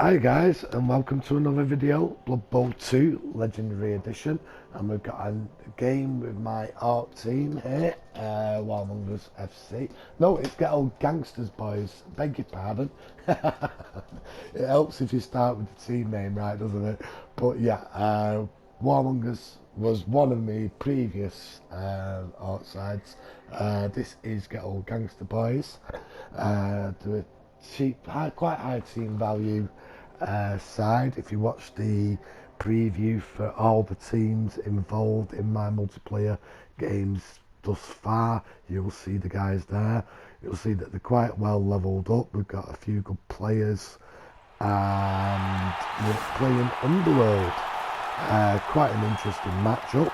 Hi guys, and welcome to another video, Blood Bowl 2 Legendary Edition, and we've got a game with my art team here, Among Us FC. No, it's Ghetto Gangsters, boys, beg your pardon. It helps if you start with the team name right, doesn't it? But yeah, Among Us was one of my previous art sides. This is Ghetto Gangster, boys. The cheap, quite high team value side. If you watch the preview for all the teams involved in my multiplayer games thus far, you'll see the guys there. You'll see that they're quite well leveled up. We've got a few good players, and we're playing Underworld. Quite an interesting matchup.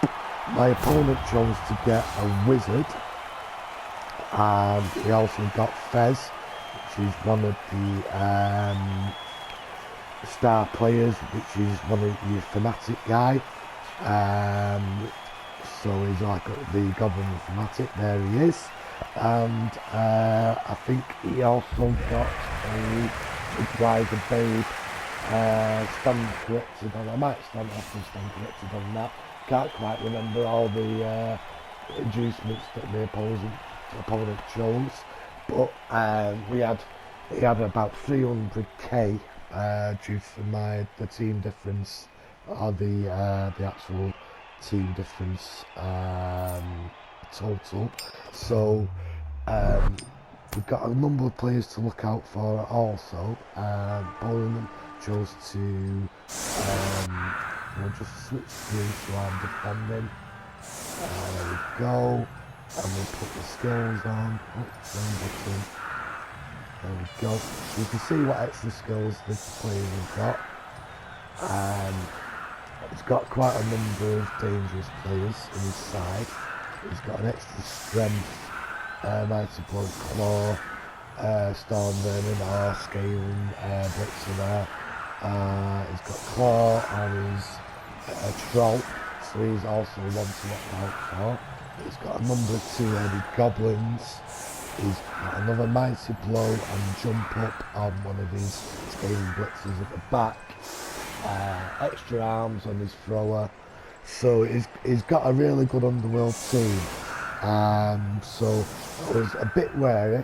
My opponent chose to get a wizard, and he also got Fez, which is one of the star players, which is one of your fanatic guy. So he's like the goblin fanatic. There he is, and I think he also got a Rider Babe stand corrected on. I might stand off and stand corrected on that. Can't quite remember all the inducements that the opponent chose, but he had about 300k due to the team difference, or the actual team difference total. So we've got a number of players to look out for also. Bowling chose to we'll just switch through to our defending. There we go, and we'll put the skills on. Button. There we go. You can see what extra skills this player has got. He's got quite a number of dangerous players in his side. He's got an extra strength, Mighty Blow, Claw, Storm Vermin, or Scaling, Blitzer there. He's got Claw and he's Troll, so he's also one to watch out for. He's got a number of two-headed goblins. He's got another Mighty Blow and Jump Up on one of his Scaling Blitzers at the back. Extra arms on his thrower. So he's got a really good Underworld team. So I was a bit wary.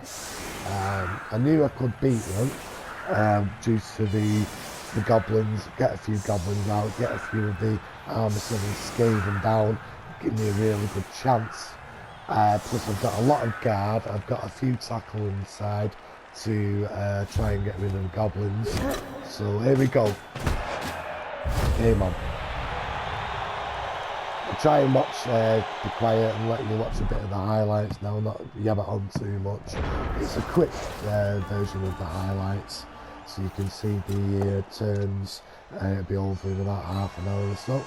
I knew I could beat them due to the goblins, get a few goblins out, get a few of the armor 7 scaling down, give me a really good chance. Plus I've got a lot of guard, I've got a few tackle inside to try and get rid of the goblins. So here we go. Game on. I'll try and watch, be quiet and let you watch a bit of the highlights now, not yab it on too much. It's a quick version of the highlights, so you can see the turns. It'll be over in about half an hour or so.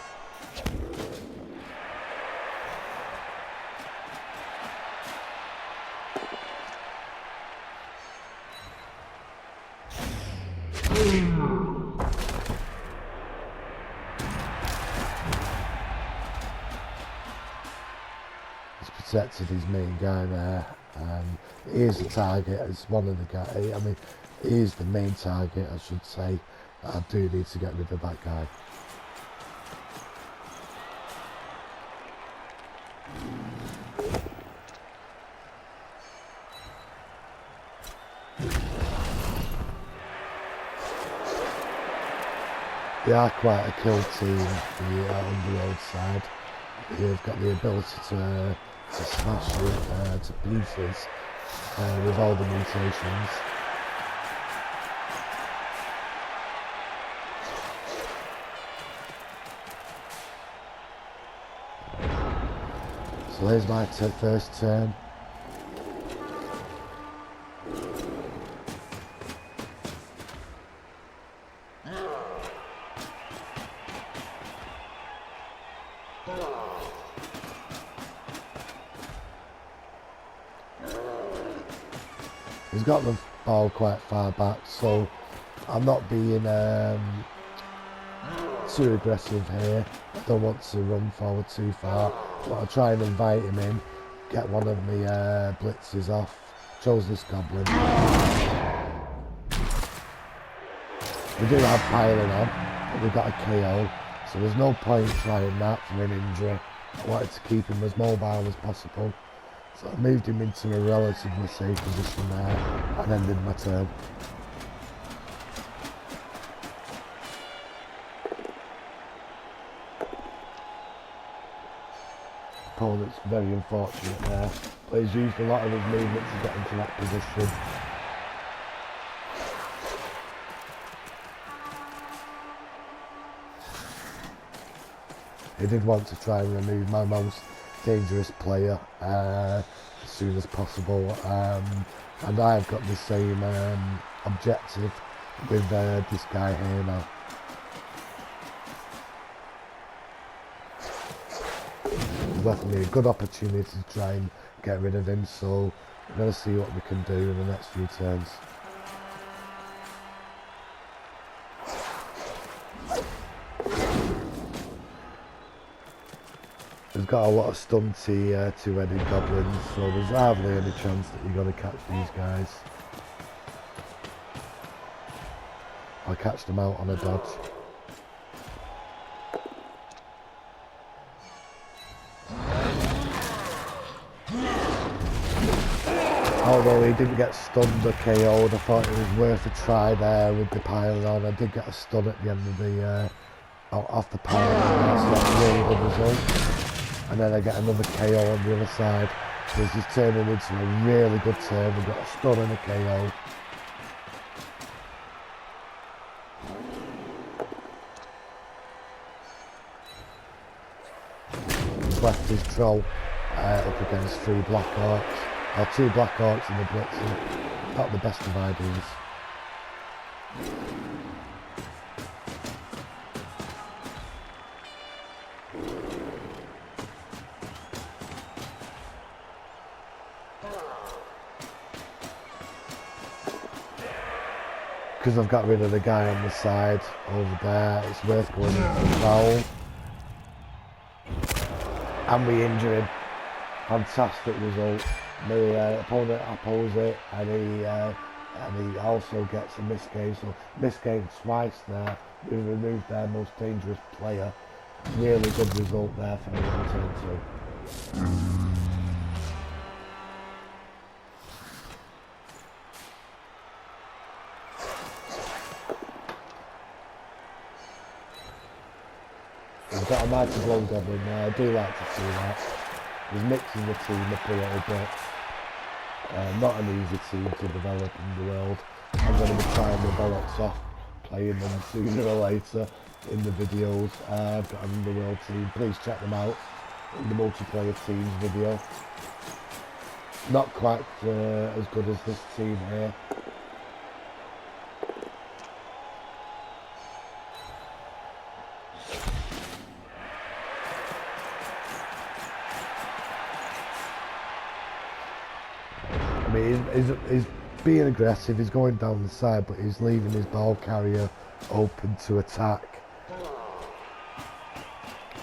Protected his main guy there. He is the target. It's one of the guys. I mean, he is the main target, I should say. I do need to get rid of that guy. They are quite a kill team, the Underworld side. They've got the ability to smash it to pieces with all the mutations. So there's my first turn. He's got the ball quite far back, so I'm not being too aggressive here. I don't want to run forward too far, but I'll try and invite him in, get one of my blitzes off. Chose this goblin. We do have piling on, but we got a KO, so there's no point trying that for an injury. I wanted to keep him as mobile as possible, so I moved him into a relatively safe position there and ended my turn. Opponent's very unfortunate there, but he's used a lot of his movement to get into that position. He did want to try and remove my most dangerous player as soon as possible, and I've got the same objective with this guy here now. It's left me a good opportunity to try and get rid of him, so we're going to see what we can do in the next few turns. He's got a lot of stunty two-headed goblins, so there's hardly any chance that you're going to catch these guys. I catch them out on a dodge. Although he didn't get stunned or KO'd, I thought it was worth a try there with the pile on. I did get a stun at the end of the off the pile on, so that's a really good result. And then I get another KO on the other side. So this is turning into a really good turn. We've got a stun and a KO. He's left his troll up against 3 Black Orcs, or 2 Black Orcs in the blitzing. Not the best of ideas. Because I've got rid of the guy on the side over there, it's worth going into the foul. And we injure him. Fantastic result. My opponent opposes it, and he also gets a misgame. So misgame twice there. We removed their most dangerous player. Really good result there for me on turn 2. We've got a mighty blow goblin there. I do like to see that. He's mixing the team up a little bit. Not an easy team to develop in the world. I'm going to be trying my bollocks off playing them sooner or later in the videos. I've got an Underworld team. Please check them out in the multiplayer teams video. Not quite as good as this team here. I mean, he's being aggressive, he's going down the side, but he's leaving his ball carrier open to attack.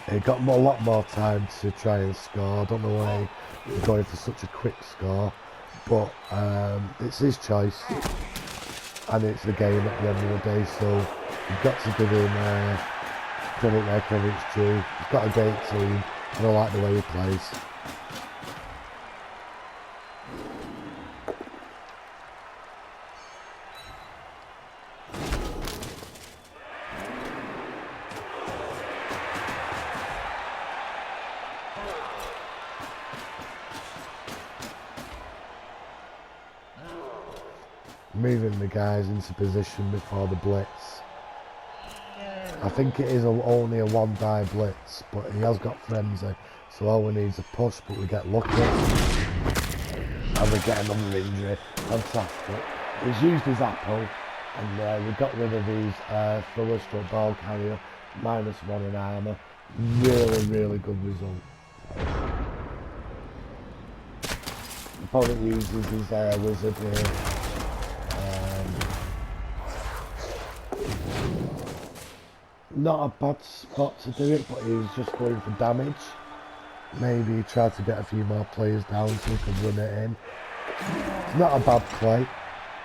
He got a lot more time to try and score. I don't know why he's going for such a quick score, but it's his choice, and it's the game at the end of the day, so you've got to give him credit where credit's due. He's got a great team, and I like the way he plays. Moving the guys into position before the blitz. I think it is only a 1-die blitz, but he has got frenzy, so all we need is a push, but we get lucky and we get another injury. Fantastic. He's used his apple, and we got rid of his thrower stroke ball carrier, -1 in armour. Really good result. The opponent uses his wizard here. Not a bad spot to do it, but he was just going for damage. Maybe he tried to get a few more players down so he could win it in. It's not a bad play.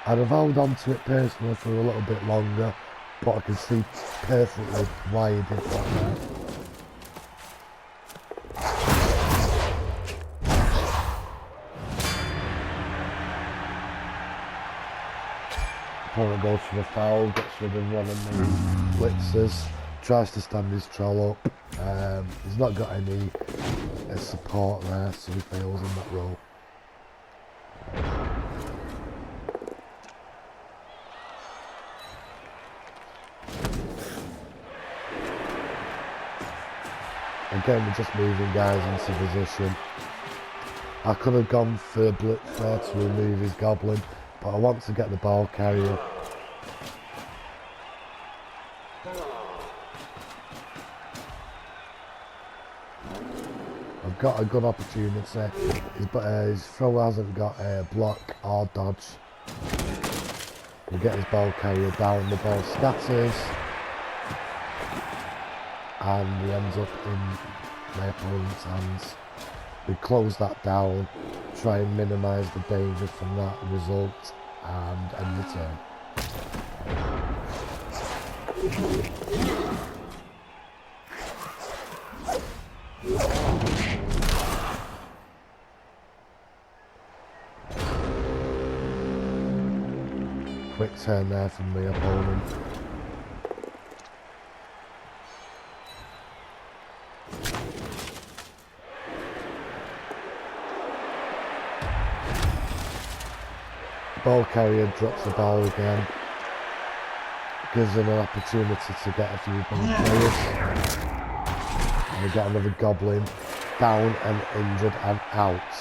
I'd have held on to it personally for a little bit longer, but I can see perfectly why he did that. Opponent goes for the foul, gets rid of one of the blitzers, tries to stand his troll up. He's not got any support there, so he fails in that role. Again, we're just moving guys into position. I could have gone for a blitz there to remove his goblin, but I want to get the ball carrier. I've got a good opportunity. His throw hasn't got a block or dodge. We get his ball carrier down, the ball scatters, and he ends up in my opponent's hands. We close that down, try and minimise the danger from that result, and end the turn. Quick turn there from the opponent. Ball carrier drops the ball again. Gives him an opportunity to get a few ball players. And we get another goblin down and injured and out.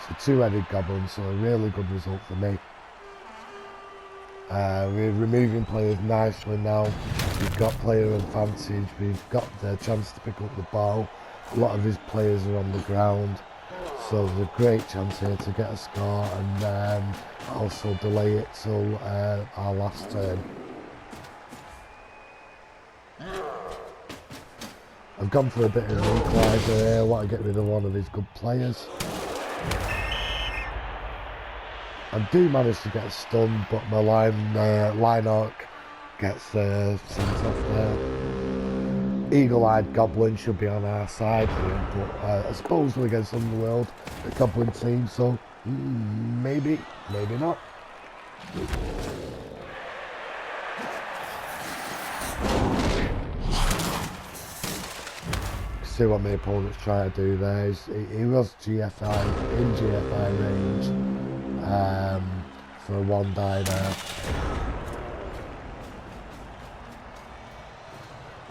So two-headed goblin, so a really good result for me. We're removing players nicely now. We've got player advantage. We've got the chance to pick up the ball. A lot of his players are on the ground. So there's a great chance here to get a score and also delay it till our last turn. I've gone for a bit of an equaliser here. I want to get rid of one of his good players. I do manage to get a stun, but my line arc gets sent off there. Eagle-eyed goblin should be on our side here, but I suppose we're against Underworld, the goblin team, so maybe not. See what my opponent's trying to do there. He was GFI, in GFI range. For a one die there.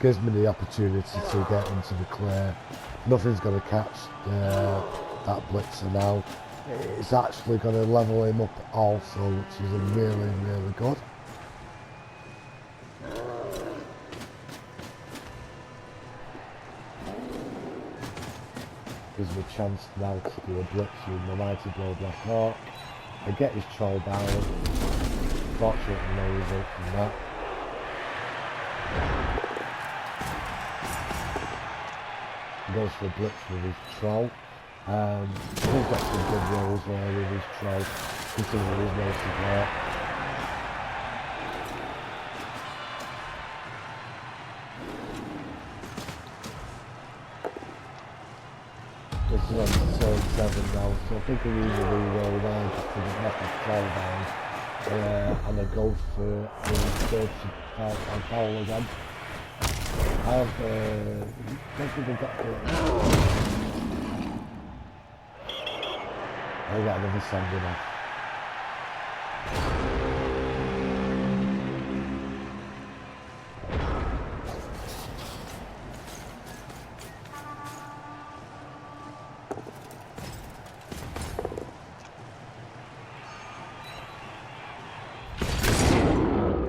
Gives me the opportunity to get into the clear. Nothing's going to catch that blitzer now. It's actually going to level him up also, which is really, really good. Gives me a chance now to do a blitz with my mighty blow black hawk. I get his troll down. Fortunately, no result from that. He goes for a blitz with his troll. He's got some good rolls there with his troll, considering there's no support. This is on turn 7 now, so I think I need a reroll there just to knock his troll down. And I go for a third foul again. I have don't think I've got to. I got another sending off.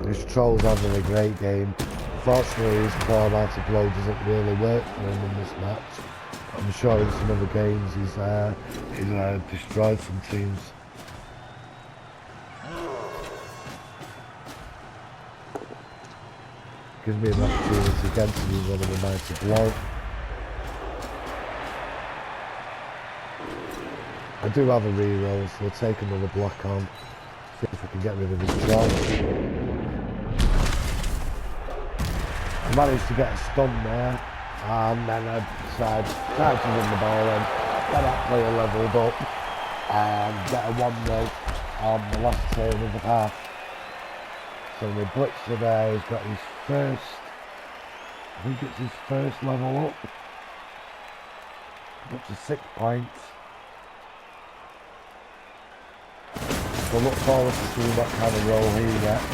His troll's having a great game. Fortunately, his format of blow doesn't really work for him in this match. I'm sure in some other games he's destroyed some teams. Gives me an opportunity again to use one of the mighty blow. I do have a reroll, so we'll take another block on. See if we can get rid of his troll. Managed to get a stun there, and then I tried to win the ball and get that player levelled up and get a 1-0 on the last turn of the half. So the blitzer there, he's got his first, I think it's his first level up to 6 points. So look forward to seeing what kind of role he gets.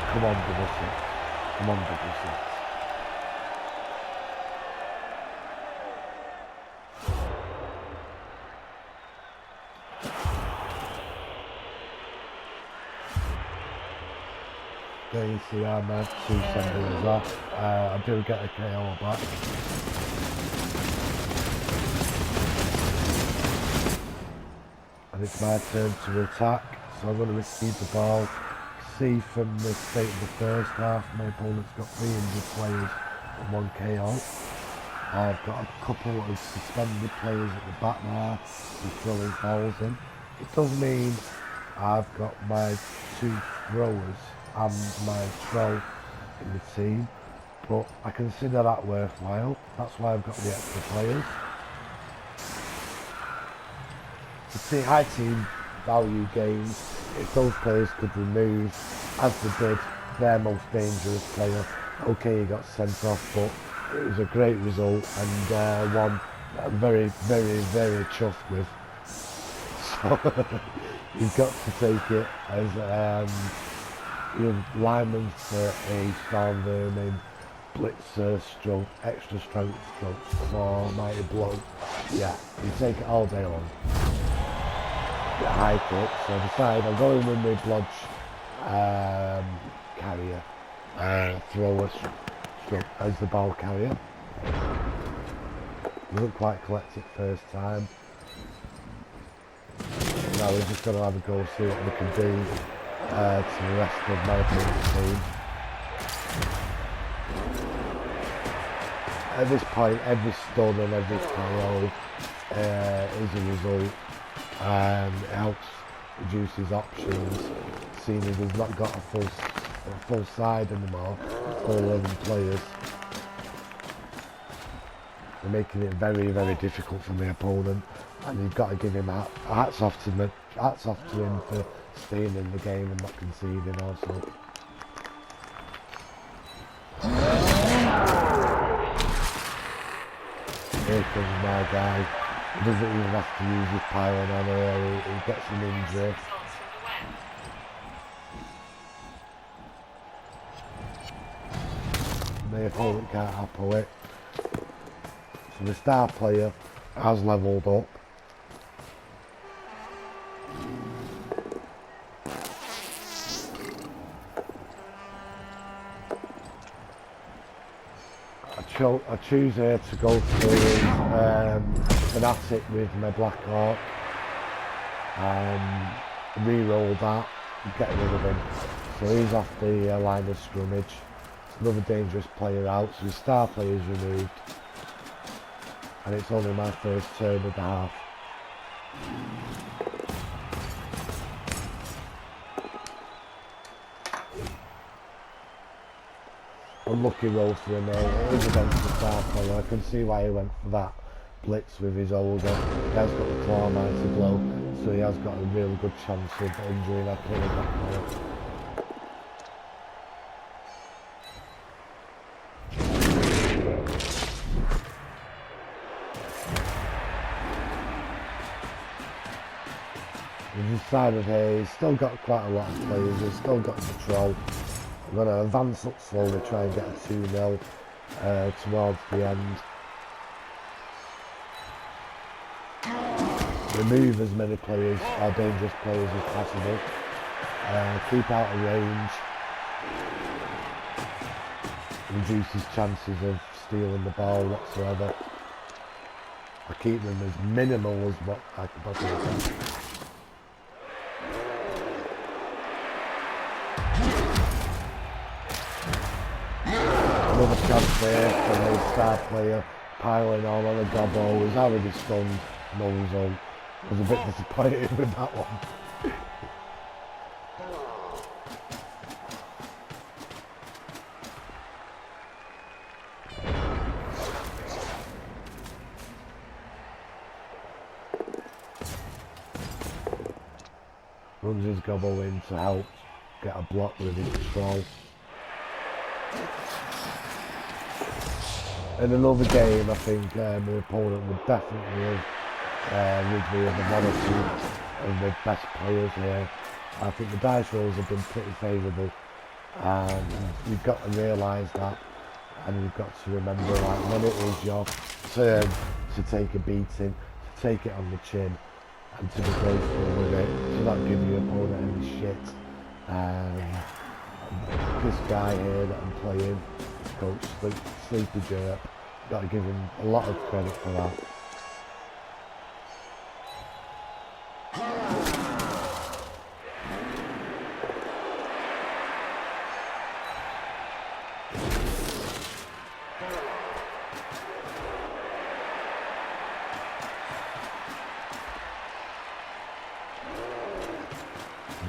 Come on, double six. Come on, double six. There you see I'm 2 seconds off. I do get a KO back. And it's my turn to attack, so I'm going to receive the ball. See from the state of the first half, my opponent's got 300 players and 1 KO. I've got a couple of suspended players at the back there who throwing balls in. It does mean I've got my 2 throwers and my throw in the team, but I consider that worthwhile. That's why I've got the extra players. See, high team value games, if those players could remove, as they did, their most dangerous player. Okay, he got sent off, but it was a great result and one that I'm very, very, very chuffed with. So you've got to take it as your lineman for a storm vermin, blitzer, stroke, extra strength, stroke, claw, mighty blow. Yeah, you take it all day long. Get high kick, so I decide I'm going with my blodge carrier, thrower, stroke as the ball carrier. Doesn't quite collect it first time. Now we're just going to have a go, see what we can do to the rest of my opponent's team. At this point, every stun and every KO is a result. It helps reduce his options, seeing as he's not got a full side anymore, full 11 players. They're making it very, very difficult for the opponent, and you've got to give him hats off to him for staying in the game and not conceding also. Here comes my guy. He doesn't even have to use his piling on her, he gets an injury. The opponent can't apple it. So the star player has levelled up. I choose here to go through Fanatic with my Black Hawk and re-roll that and get rid of him. So he's off the line of scrummage. It's another dangerous player out, so his star player is removed. And it's only my first turn of the half. Unlucky roll for him there. It is against the star player. I can see why he went for that blitz with his older. He has got the claw mighty blow, so he has got a really good chance of injuring that player back now. He's decided here, he's still got quite a lot of players, he's still got control. I'm going to advance up slowly, try and get a 2-0 towards the end. Remove as many players, or dangerous players as possible. Keep out of range. Reduce his chances of stealing the ball whatsoever. I keep them as minimal as what I can possibly can. Another chance there for the star player, piling on a gobbo. He's already stunned, no result. I was a bit disappointed with that one. runs his gobble in to help get a block with his troll. In another game, I think my opponent would definitely have rid me of one or two of the best players here. I think the dice rolls have been pretty favourable, and you've got to realise that, and you've got to remember, like, when it is your turn to take a beating, to take it on the chin, and to be graceful with it, to not give your opponent any shit. This guy here that I'm playing, Coach Sleepy Jerk, got to give him a lot of credit for that.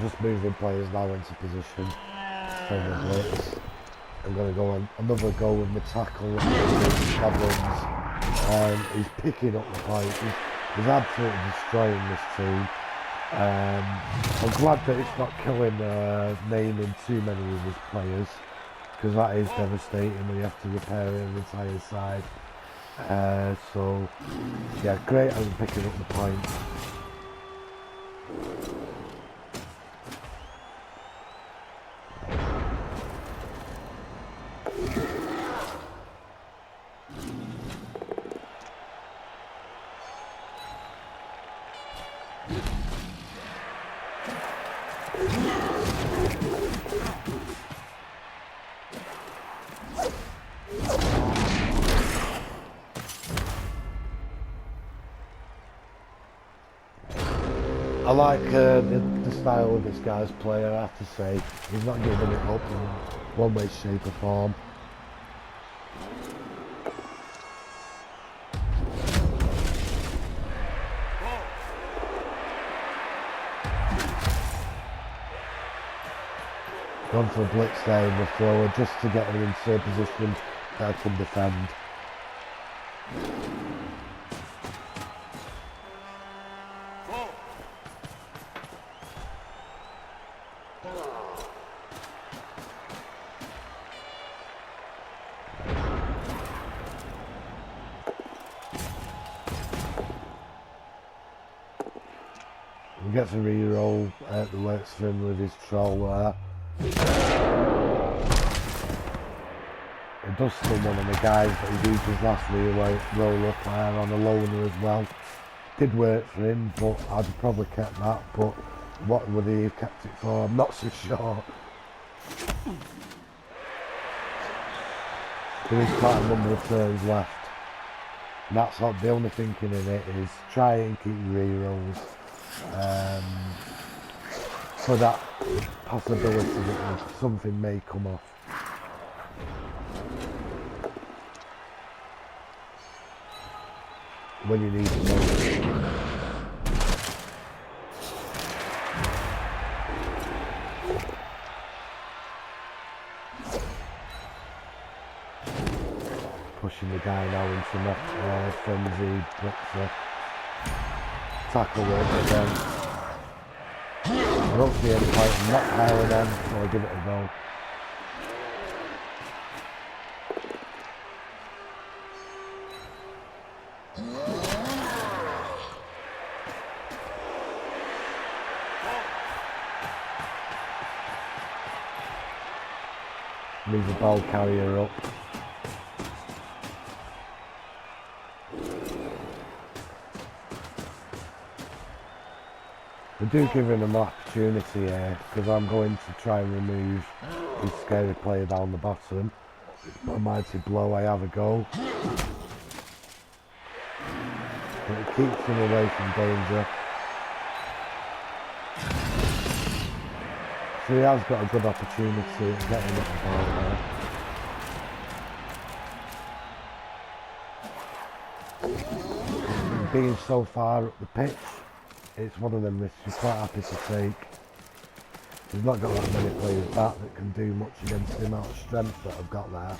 Just moving players now into position from the blitz. I'm going to go on another go with my tackle goblins. He's picking up the fight. He's absolutely destroying this team. I'm glad that it's not killing naming too many of his players, because that is devastating when you have to repair an entire side. So yeah, great at picking up the points. I like the style of this guy's play, I have to say. He's not giving it up in one way, shape or form. Gone for a blitz there in the thrower just to get him into a position that I can defend. He gets a reroll that works for him with his troll there. It does stun one of the guys, but he used his last roll up there on a loner as well. Did work for him, but I'd have probably kept that, but what would he have kept it for? I'm not so sure. There is quite a number of turns left. And that's what the only thinking in it is try and keep rerolls. For that possibility that something may come off. When you need it most. Pushing the guy now into the frenzy, blitzer. Tackle work again. I don't see any point in not piling them, so I'll give it a go. Move the ball carrier up. I do give him an opportunity here, because I'm going to try and remove his scary player down the bottom. A mighty blow, I have a go. But it keeps him away from danger. So he has got a good opportunity at getting at the ball there. Being so far up the pitch, it's one of them risks you're quite happy to take. He's not got that many players back that can do much against the amount of strength that I've got there.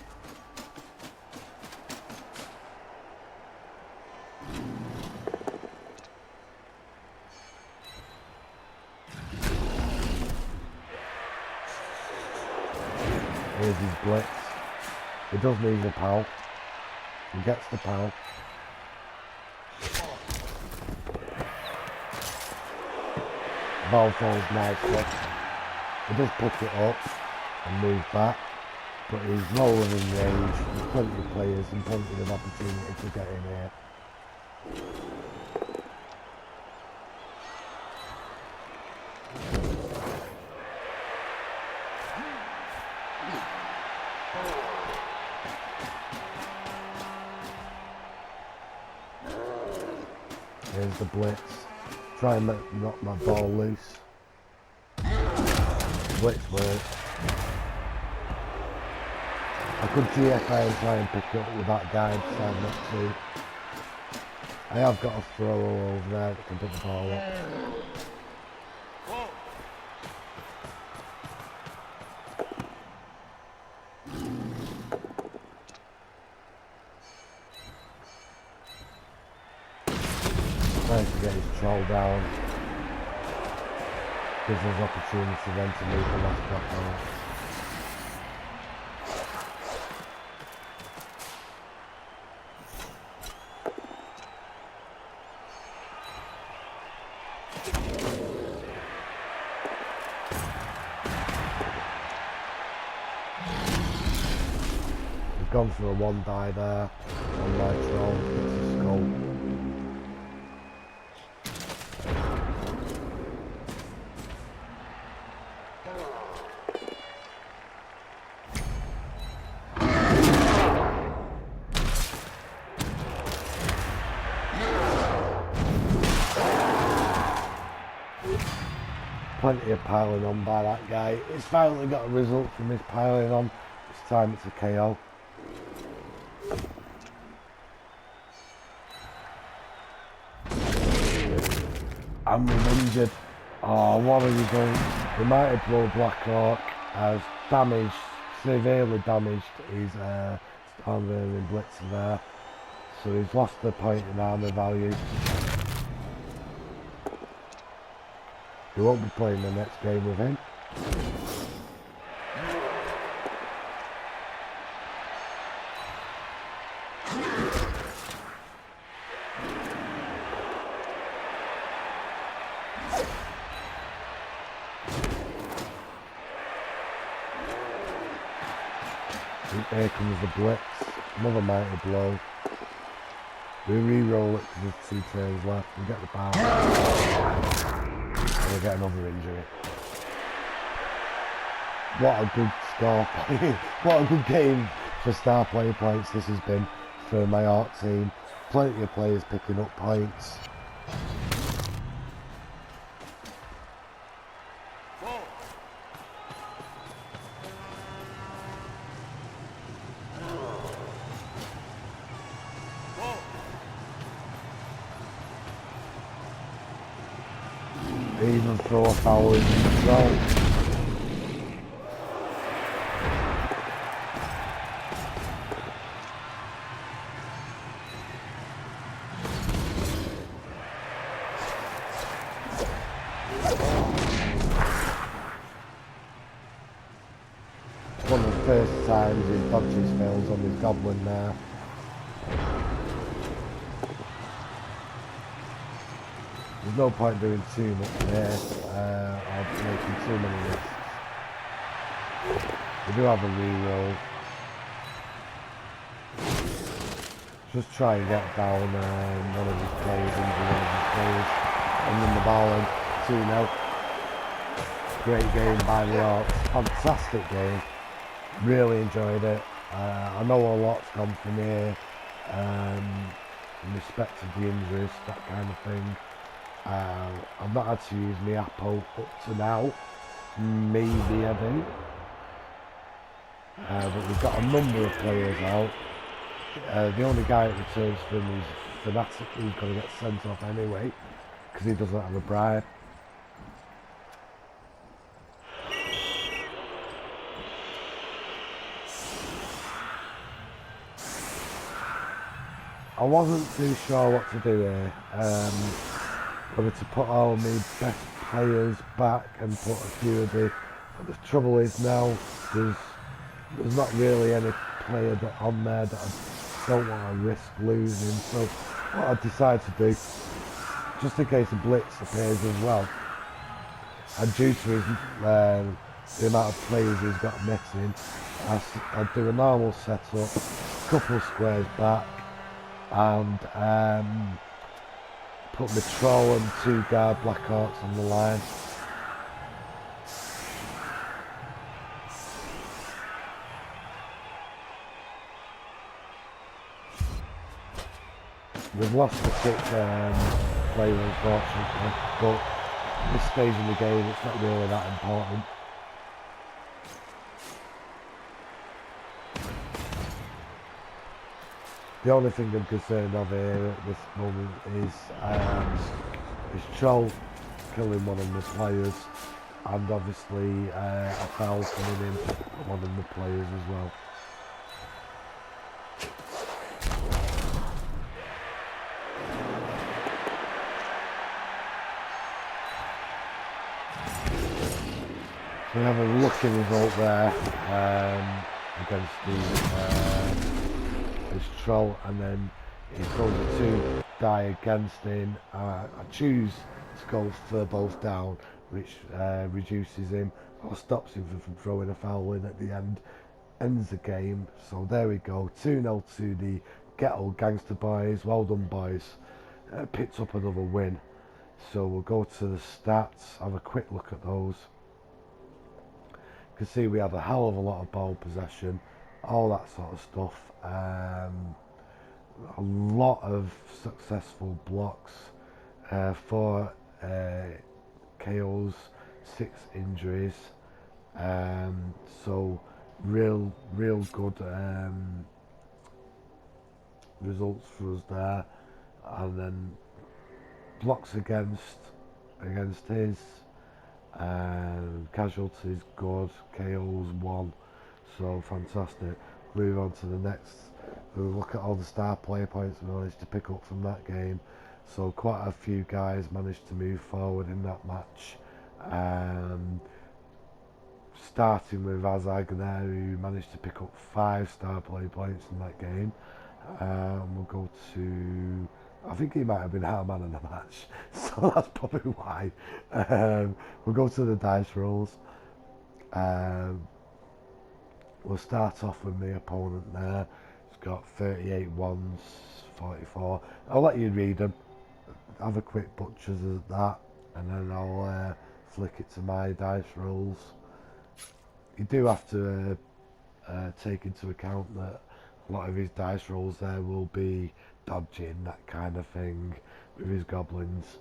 Here's his blitz. He does need the pal. He gets the pal. Ball falls nicely. He does pick it up and move back, but he's lower in range. There's plenty of players and plenty of opportunity to get in here. Here's the blitz. Try and knock my ball loose. Blitz works. I could GFI and try and pick it up with that guy, decide not to. I have got a thrower over there that can pick the ball up. Trying to get his troll down. Gives us opportunity then to move the last back out. We've gone for a one die there on my troll. It's a skull. Plenty of piling on by that guy. He's finally got a result from his piling on. This time it's a KO. And we're injured. Oh, what are you doing? The Mighty Blow Blackhawk has damaged, severely damaged his Stormbearing Blitzer there. So he's lost the point in armour value. We won't be playing the next game with him. Here comes the blitz, another mighty blow. We re-roll it because there's 2 turns left. We get the power. And we get another injury. What a good score. What a good game for star player points this has been for my art team. Plenty of players picking up points. Even throw a foul in the zone. One of the first times he dodges fails on his goblin there. There's no point doing too much there, or making too many risks. We do have a reroll. Just try and get down one of his players into one of his players. And then the ball in 2-0. Great game by the Orcs. Fantastic game. Really enjoyed it. I know a lot's gone from here in respect of the injuries, that kind of thing. I've not had to use my Apple up to now. Maybe I do. But we've got a number of players out. The only guy that returns from is Fanatic, who's going to get sent off anyway, because he doesn't have a bribe. I wasn't too sure what to do here. Whether to put all my best players back and put a few of the... But the trouble is now, there's there's not really any player on there that I don't want to risk losing. So what I decide to do, just in case a blitz appears as well, and due to his, the amount of players he's got missing, I do a normal setup, couple of squares back, and put my troll and 2 guard Blackhawks on the line. We've lost the 6th player unfortunately, but at this stage in the game it's not really that important. The only thing I'm concerned of here at this moment is Troll killing one of the players, and obviously a foul coming in one of the players as well. So we have a lucky result there against his Troll, and then he throws a 2 die against him. I choose to go for both down, which reduces him or stops him from throwing a foul in at the end. Ends the game. So there we go, 2-0 to the Ghetto Gangsta boys. Well done, boys. Picked up another win. So we'll go to the stats, have a quick look at those. You can see we had a hell of a lot of ball possession, all that sort of stuff. A lot of successful blocks, 4 KOs, 6 injuries. So real good results for us there. And then blocks against his. Casualties good, KOs 1, so fantastic. Move on to the next. We'll look at all the star player points we managed to pick up from that game. So quite a few guys managed to move forward in that match. Starting with Azag there, who managed to pick up 5 star player points in that game. We'll go to, I think he might have been our man in the match, so that's probably why. We'll go to the dice rolls. We'll start off with my opponent there. He's got 38 ones, 44. I'll let you read them. Have a quick butchers at that, and then I'll flick it to my dice rolls. You do have to take into account that a lot of his dice rolls there will be dodging, that kind of thing, with his goblins.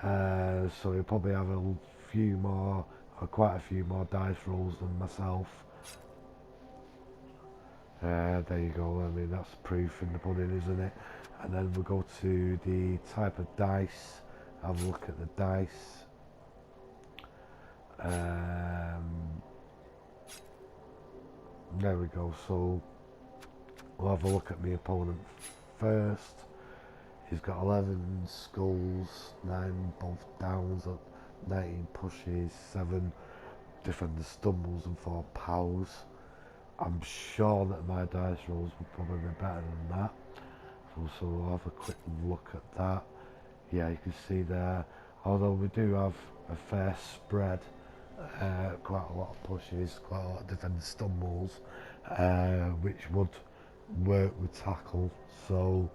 So he'll probably have a few more, or quite a few more dice rolls than myself. There you go. I mean, that's proof in the pudding, isn't it? And then we'll go to the type of dice. Have a look at the dice. There we go. So we'll have a look at my opponent first. He's got 11 skulls, 9 both downs, 19 pushes, 7 defender stumbles, and 4 pows. I'm sure that my dice rolls will probably be better than that. So we'll have a quick look at that. Yeah, you can see there, although we do have a fair spread, quite a lot of pushes, quite a lot of defender stumbles, which would work with tackle. So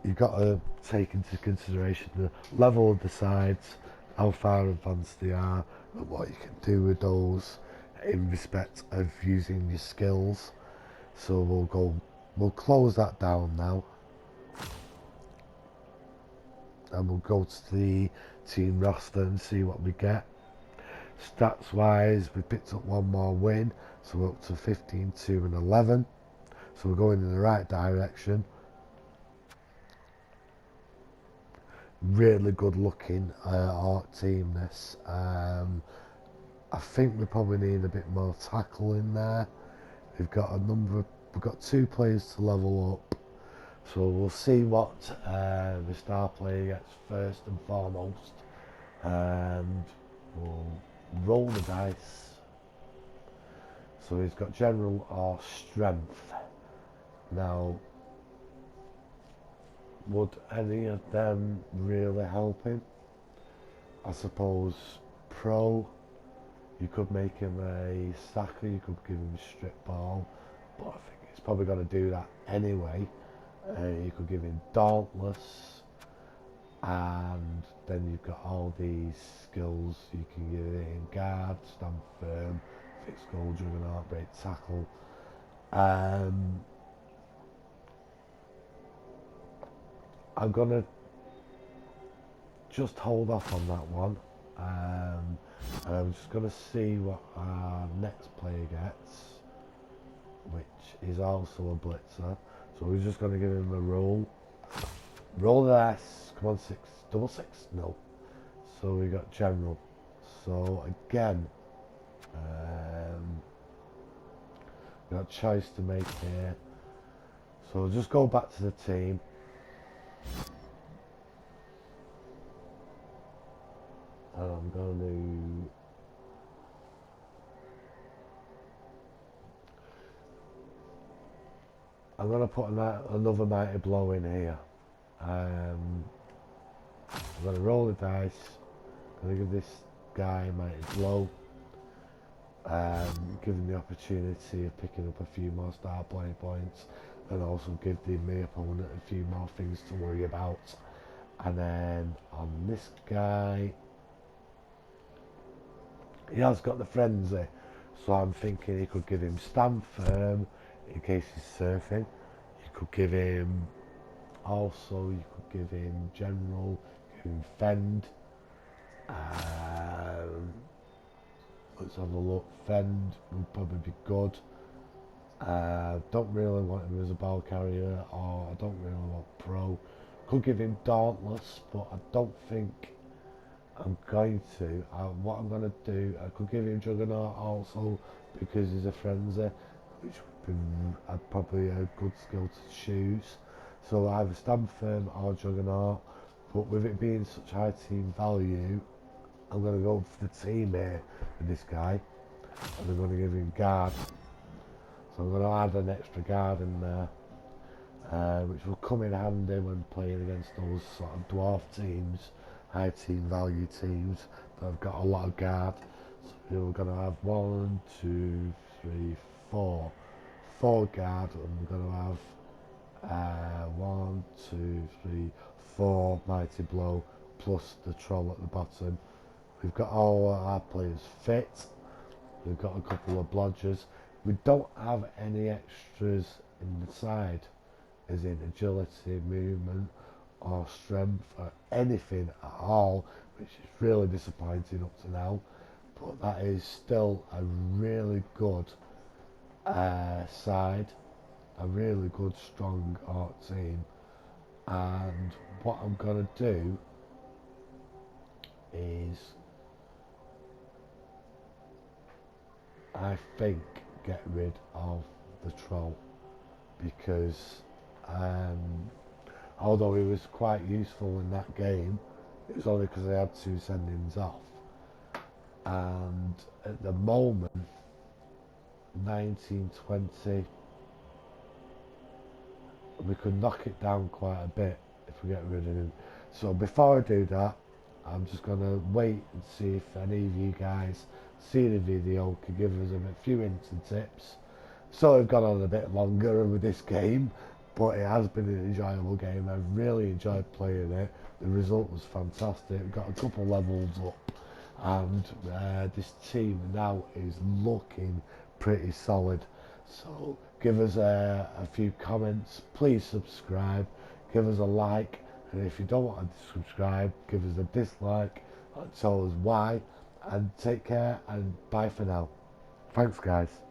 you've got to take into consideration the level of the sides, how far advanced they are, and what you can do with those in respect of using your skills. So we'll close that down now, and we'll go to the team roster and see what we get. Stats wise, we picked up 1 more win, so we're up to 15, 2 and 11. So we're going in the right direction. Really good looking Orc team this. I think we probably need a bit more tackle in there. We've got 2 players to level up. So we'll see what the star player gets first and foremost. We'll roll the dice. So he's got general or strength. Now, would any of them really help him? I suppose pro, you could make him a stacker, you could give him strip ball, but I think he's probably going to do that anyway. You could give him dauntless, and then you've got all these skills. You can give him guard, stand firm, fixed goal, juggernaut, break tackle. I'm gonna just hold off on that one, and I'm just gonna see what our next player gets, which is also a blitzer. So we're just gonna give him a roll the dice. Come on, double six, no. So we got general. So again, got a choice to make here. So we'll just go back to the team. And I'm going to put another mighty blow in here. I'm going to roll the dice. I'm going to give this guy a mighty blow. Give him the opportunity of picking up a few more star play points, and also give my opponent a few more things to worry about. And then on this guy, he has got the frenzy, so I'm thinking he could give him stand firm in case he's surfing. You could give him, also you could give him general, give him fend. Let's have a look. Fend would probably be good. Don't really want him as a ball carrier, or I don't really want pro. Could give him dauntless, but I don't think I'm going to. What I'm going to do, I could give him juggernaut also, because he's a frenzy, which would be probably a good skill to choose. So either stand firm or juggernaut, but with it being such high team value, I'm going to go for the team here with this guy, and I'm going to give him guard. So I'm going to add an extra guard in there, which will come in handy when playing against those sort of dwarf teams, high team value teams that have got a lot of guard. So we're going to have 1, 2, 3, 4 guard, and we're going to have 1, 2, 3, 4 mighty blow plus the troll at the bottom. We've got all our players fit. We've got a couple of blodgers. We don't have any extras in the side, as in agility, movement, or strength, or anything at all, which is really disappointing up to now. But that is still a really good side, a really good strong art team. And what I'm gonna do is, I think, get rid of the troll, because although he was quite useful in that game, it was only because I had 2 sendings off, and at the moment 1920, we could knock it down quite a bit if we get rid of him. So before I do that, I'm just going to wait and see if any of you guys see the video, can give us a few hints and tips. So I've gone on a bit longer with this game, but it has been an enjoyable game. I really enjoyed playing it. The result was fantastic. We got a couple levels up, and this team now is looking pretty solid. So give us a few comments, please subscribe, give us a like, and if you don't want to subscribe, give us a dislike and tell us why, and take care, and bye for now. Thanks guys.